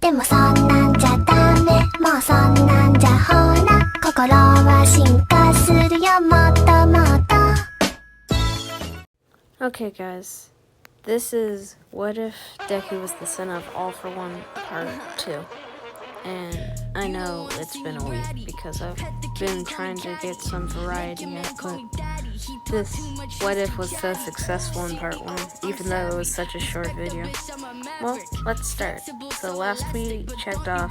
でもそんなんじゃダメもうそんなんじゃほら心は進化するよもっともっと Okay, guys, this is What If Deku Was the Son of All for One Part 2. And I know it's been a week because I've been trying to get some variety out, but this What If was so successful in Part 1, even though it was such a short video. Well, let's start. So last we checked off,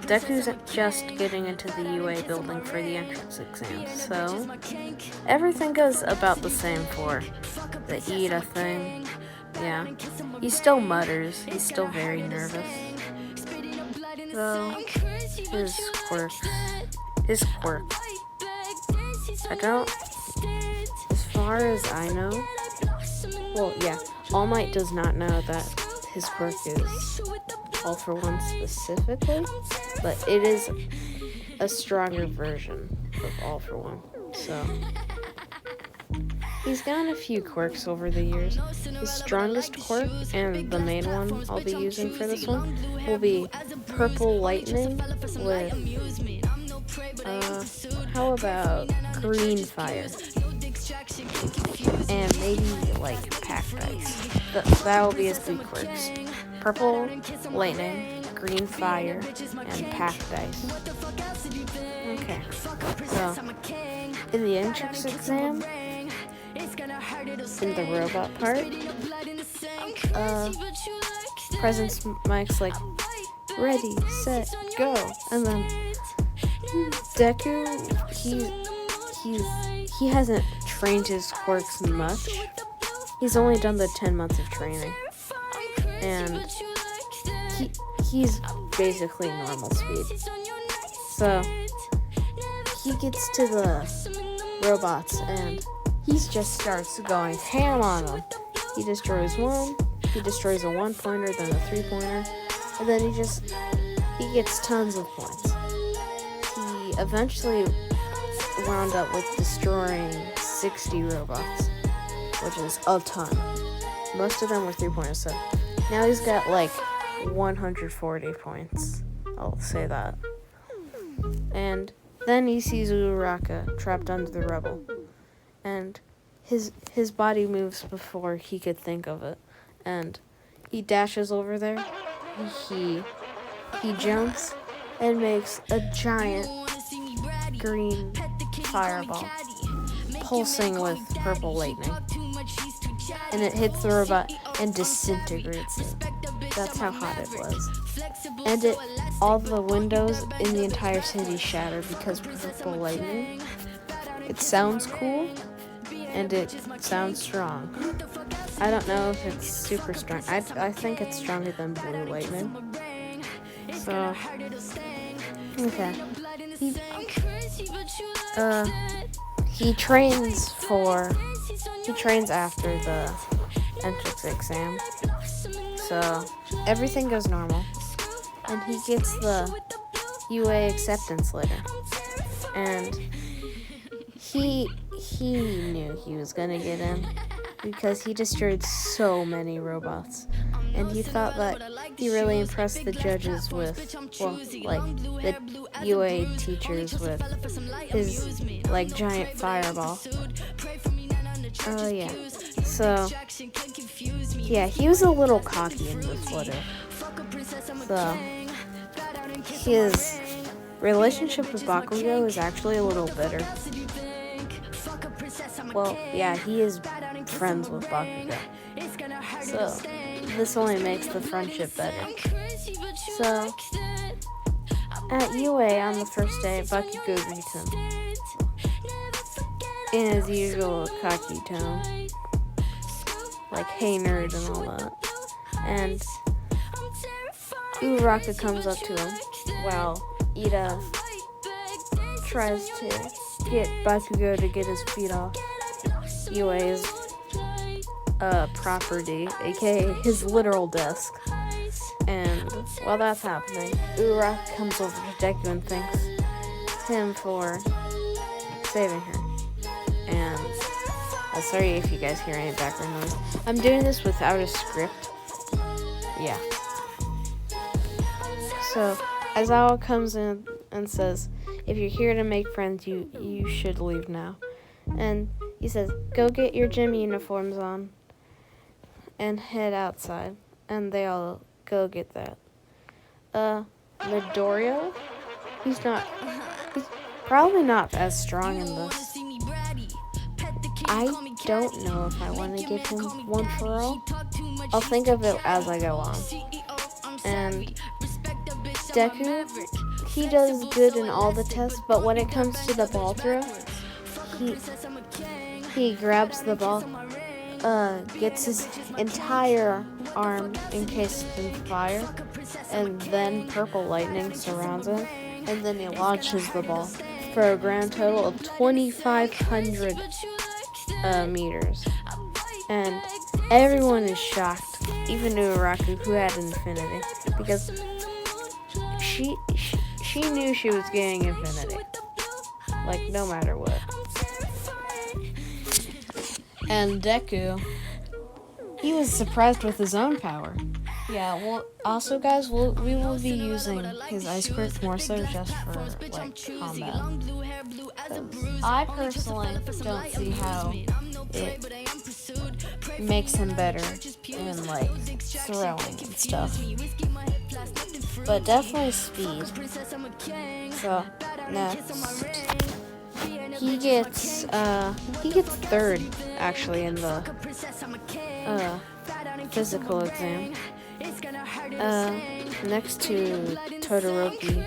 Deku's just getting into the UA building for the entrance exam, so everything goes about the same for the Ida thing. Yeah, he still mutters, he's still very nervous. Though, his quirk, I don't, as far as I know, well, yeah, All Might does not know that his quirk is All for One specifically, but it is a stronger version of All for One, so he's gotten a few quirks over the years. His strongest quirk, and the main one I'll be using for this one, will be Purple Lightning with, how about Green Fire? And maybe, like, Packed Ice. That will be his 3 quirks. Purple Lightning, Green Fire, and Packed Ice. Okay, so, in the entrance exam, in the robot part, Presence Mike's like, ready, set, go, and then Deku, he hasn't trained his quirks much. He's only done the 10 months of training, and he's basically normal speed. So he gets to the robots and he just starts going ham on them. He destroys one, he destroys a 1-pointer, then a 3-pointer, and then he gets tons of points. He eventually wound up with destroying 60 robots, which is a ton. Most of them were 3-pointers, so now he's got like 140 points. I'll say that. And then he sees Uraraka trapped under the rubble. And his body moves before he could think of it. And he dashes over there. He jumps and makes a giant green fireball pulsing with purple lightning. And it hits the robot and disintegrates it. That's how hot it was. And all the windows in the entire city shatter because of purple lightning. It sounds cool, and it sounds strong. I don't know if it's super strong. I think it's stronger than blue lightning. So, okay. He trains after the entrance exam. So, everything goes normal. And he gets the UA acceptance letter. And he knew he was gonna get in because he destroyed so many robots. And he thought that he really impressed the judges with, well, like, the UA teachers with his, like, giant fireball. Oh, yeah. So, yeah, he was a little cocky in this letter. So, his relationship with Bakugo is actually a little bitter. Well, yeah, he is friends with Bakugo. So, this only makes the friendship better. So, at UA on the first day, Bakugo greets him in his usual cocky tone. Like, hey nerd and all that. And Uraraka comes up to him while Ida tries to get Bakugo to get his feet off UA's property, aka his literal desk. And while that's happening, Uraraka comes over to Deku and thanks him for saving her. And sorry if you guys hear any background noise. I'm doing this without a script. Yeah. So Aizawa comes in and says, if you're here to make friends, you should leave now. And he says, go get your gym uniforms on and head outside. And they all go get that. Midoriya, he's probably not as strong in this. I don't know if I want to give him one for all. I'll think of it as I go on. And Deku, he does good in all the tests, but when it comes to the ball throw, he grabs the ball, gets his entire arm encased in fire, and then purple lightning surrounds him, and then he launches the ball for a grand total of 2,500 meters. And everyone is shocked, even Uraku, who had infinity, because she knew she was getting infinity, like no matter what. And Deku, he was surprised with his own power. Yeah, well, also guys, we will be using his ice quirk more so just for like combat. I personally don't see how it makes him better in like throwing and stuff, but definitely speed. So next, he gets third actually in the physical exam. Next to Todoroki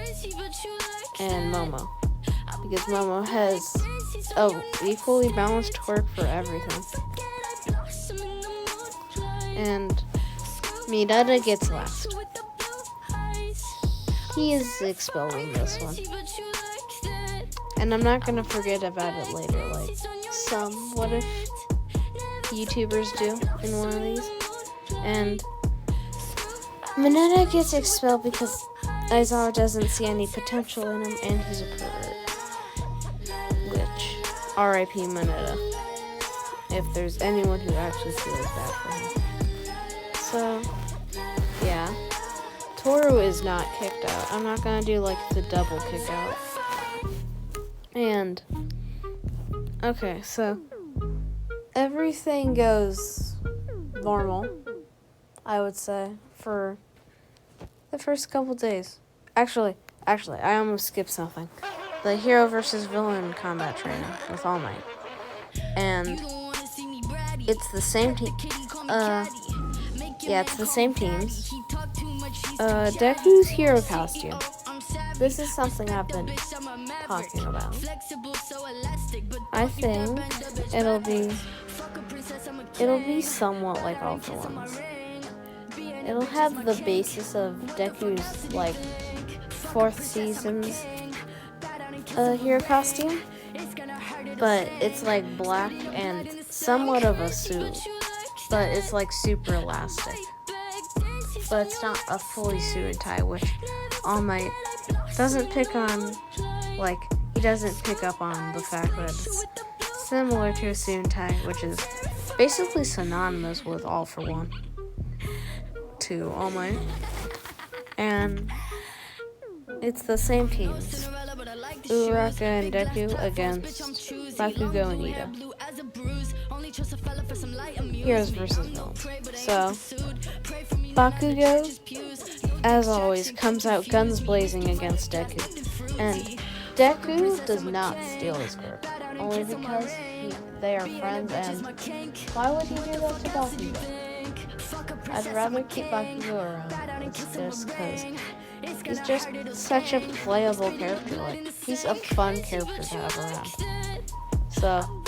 and Momo, because Momo has equally balanced quirk for everything. And Mineta gets last. He is expelled in this one. And I'm not gonna forget about it later, like some what if YouTubers do in one of these. And Mineta gets expelled because Aizawa doesn't see any potential in him, and he's a pervert. Which, R.I.P. Mineta, if there's anyone who actually feels bad for him. So, yeah. Toru is not kicked out. I'm not gonna do like the double kick out. And, okay, so everything goes normal, I would say, for the first couple days. Actually, I almost skipped something. The hero versus villain combat training with All Might. And it's the same team. It's the same teams. Deku's hero costume. This is something I've been talking about. I think it'll be somewhat like All for One's. It'll have the basis of Deku's like 4th season's hero costume, but it's like black and somewhat of a suit, but it's like super elastic. But it's not a fully suit and tie, which All Might doesn't pick on, like, he doesn't pick up on the fact that it's similar to a suit and tie, which is basically synonymous with All for One to All Might. And it's the same teams. Uraraka and Deku against Bakugo and Ida. Heroes versus villains. So, Bakugo, as always, comes out guns blazing against Deku. And Deku does not steal his quirk, only because they are friends, and why would he do that to Bakugo? I'd rather keep Bakugo around just because he's just such a playable character. Like, he's a fun character to have around. So,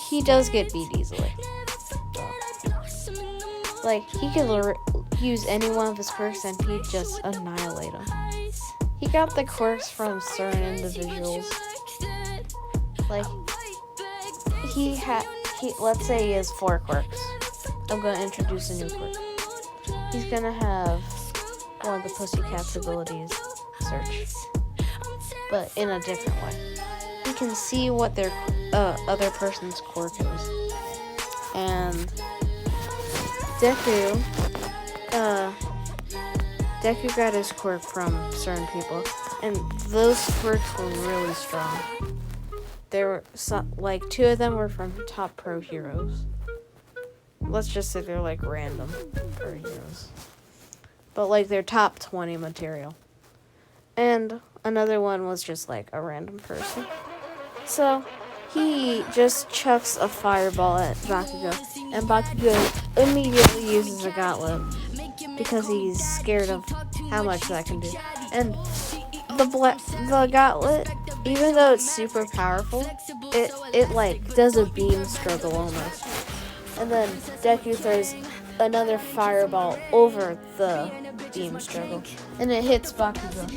he does get beat easily. Like, he could use any one of his quirks and he'd just annihilate them. He got the quirks from certain individuals. Like, let's say he has 4 quirks. I'm going to introduce a new quirk. He's going to have one of the Pussycat's abilities, search, but in a different way. He can see what their other person's quirk is. And Deku, Deku got his quirk from certain people, and those quirks were really strong. There were like 2 of them were from top pro heroes. Let's just say they're like random pro heroes, but like they're top 20 material. And another one was just like a random person. So he just chucks a fireball at Bakugo, and Bakugo immediately uses a gauntlet because he's scared of how much that can do. And the gauntlet, even though it's super powerful, it like does a beam struggle almost. And then Deku throws another fireball over the beam struggle, and it hits Bakugo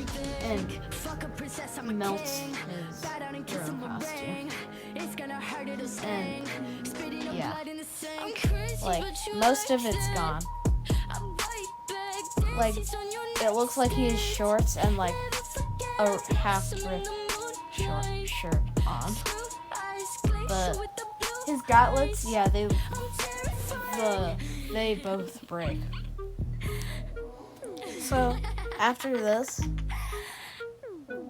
and melts his hero costume. And yeah, like most of it's gone. Like it looks like he has shorts and like a half-ripped short shirt on. But his gauntlets, yeah, they both break. So after this,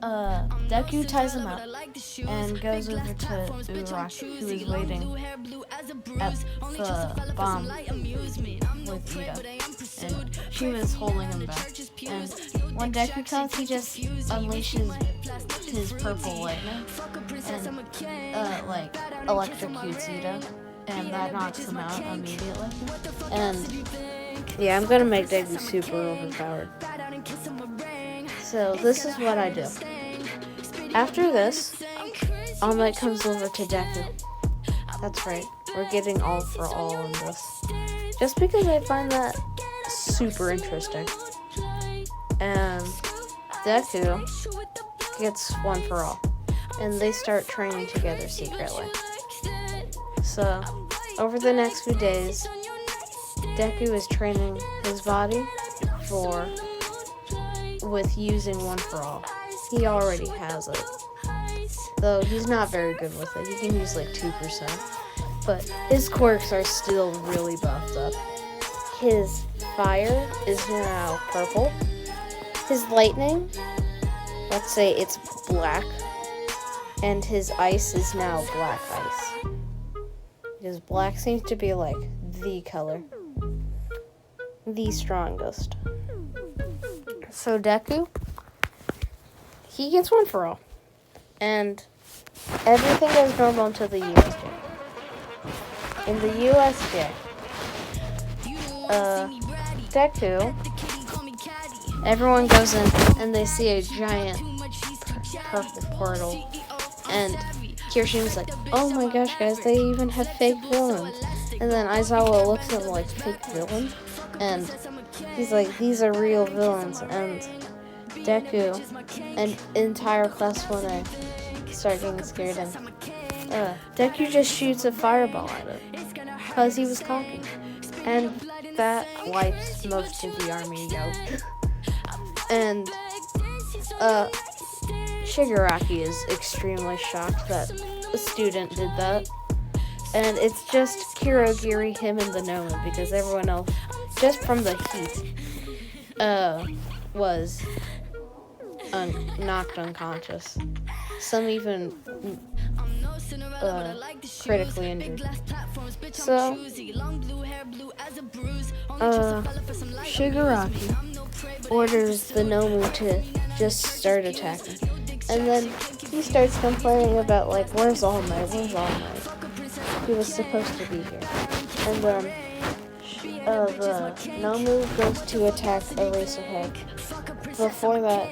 Deku ties him up and goes over to Uraraki, who is waiting at the bomb with Ida, and she was holding him back. And when Deku comes, he just unleashes his purple lightning and like electrocutes Ida, and that knocks him out immediately. And yeah, I'm gonna make Deku super overpowered. So this is what I do. After this, All Might comes over to Deku. That's right, we're getting all for all in this. Just because I find that super interesting. And Deku gets one for all. And they start training together secretly. So, over the next few days, Deku is training his body with using one for all. He already has it. Though he's not very good with it. He can use like 2%. But his quirks are still really buffed up. His fire is now purple. His lightning, let's say it's black. And his ice is now black ice. Because black seems to be like the color. The strongest. So Deku, he gets one for all. And everything goes normal until the USJ. In the USJ, Deku, everyone goes in and they see a giant purple portal. And Kirishimo's like, oh my gosh guys, they even have fake villains. And then Aizawa looks at them like, fake villains? And he's like, these are real villains. And Deku and entire class 1A start getting scared, and Deku just shoots a fireball at it because he was cocky, and that wipes most of the army out. And Shigaraki is extremely shocked that a student did that, and it's just Kirogiri, him, and the Noma, because everyone else, just from the heat, was knocked unconscious. Some even critically injured. So, Shigaraki orders the Nomu to just start attacking. And then he starts complaining about, like, where's All Might? He was supposed to be here. And then the Nomu goes to attack Eraserhead. Before that,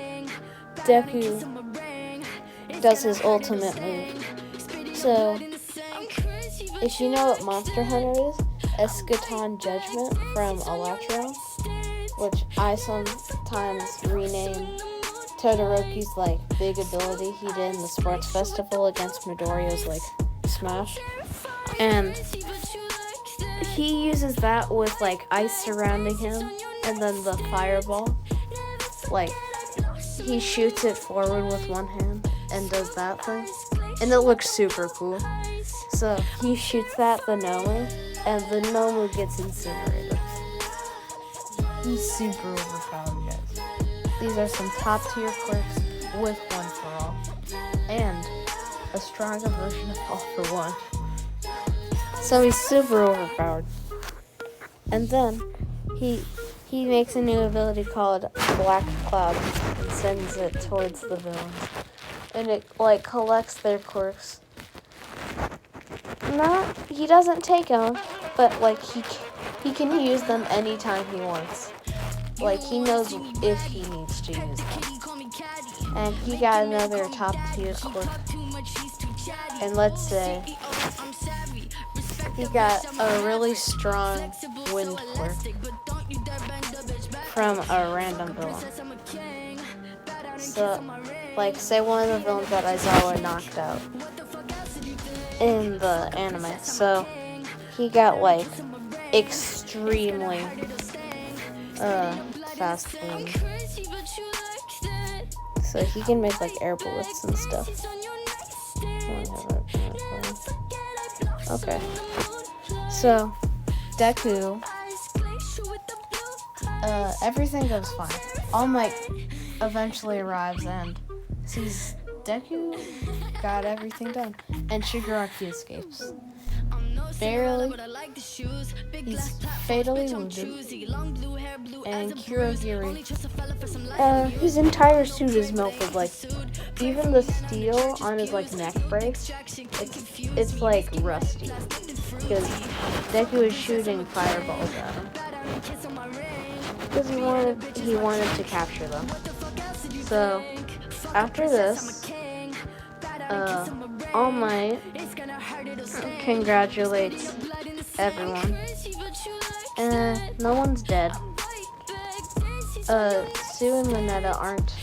Deku does his ultimate move. So, if you know what Monster Hunter is, Eschaton Judgment from Electro, which I sometimes rename Todoroki's like big ability he did in the sports festival against Midoriya's like smash. And he uses that with like ice surrounding him and then the fireball. Like, he shoots it forward with one hand and does that thing. And it looks super cool. So he shoots that the Nomu, and the Nomu gets incinerated. He's super overpowered, guys. These are some top tier quirks with One for All. And a stronger version of All for One. So he's super overpowered. And then he makes a new ability called Black Cloud and sends it towards the villains. And it like collects their quirks. He doesn't take them, but like he can use them anytime he wants. Like he knows if he needs to use them. And he got another top tier quirk. And let's say he got a really strong wind quirk from a random villain. So, like, say one of the villains that Aizawa knocked out in the anime. So, he got, like, extremely fast wind. So, he can make, like, air bullets and stuff. Okay. So, Deku, everything goes fine. All Might eventually arrives and sees Deku got everything done. And Shigaraki escapes. Barely. He's fatally wounded. And Kurogiri, his entire suit is melted. Like, even the steel on his, like, neck brace, it's like, rusty. Because Deku is shooting fireballs at him. Because he wanted to capture them. So, after this, All Might congratulates everyone. And no one's dead. Sue and Mineta aren't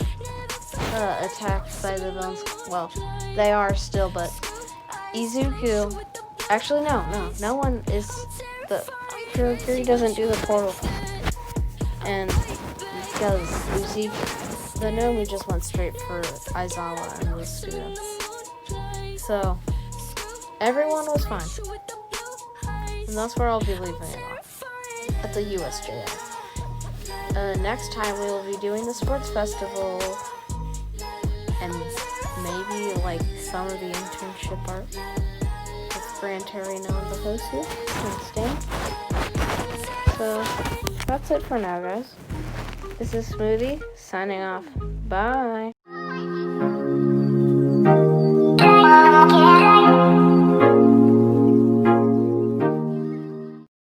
attacked by the villains. Well, they are still, but Izuku... Actually, no one is... The Kurogiri doesn't do the portal thing. And because the Nomi just went straight for Aizawa and the students. So, everyone was fine. And that's where I'll be leaving it off. At the USJF. Next time we will be doing the sports festival. And maybe, like, some of the internship art. With Gran Torino and the hostess and Stan. So, that's it for now, guys. This is Smoothie, signing off. Bye!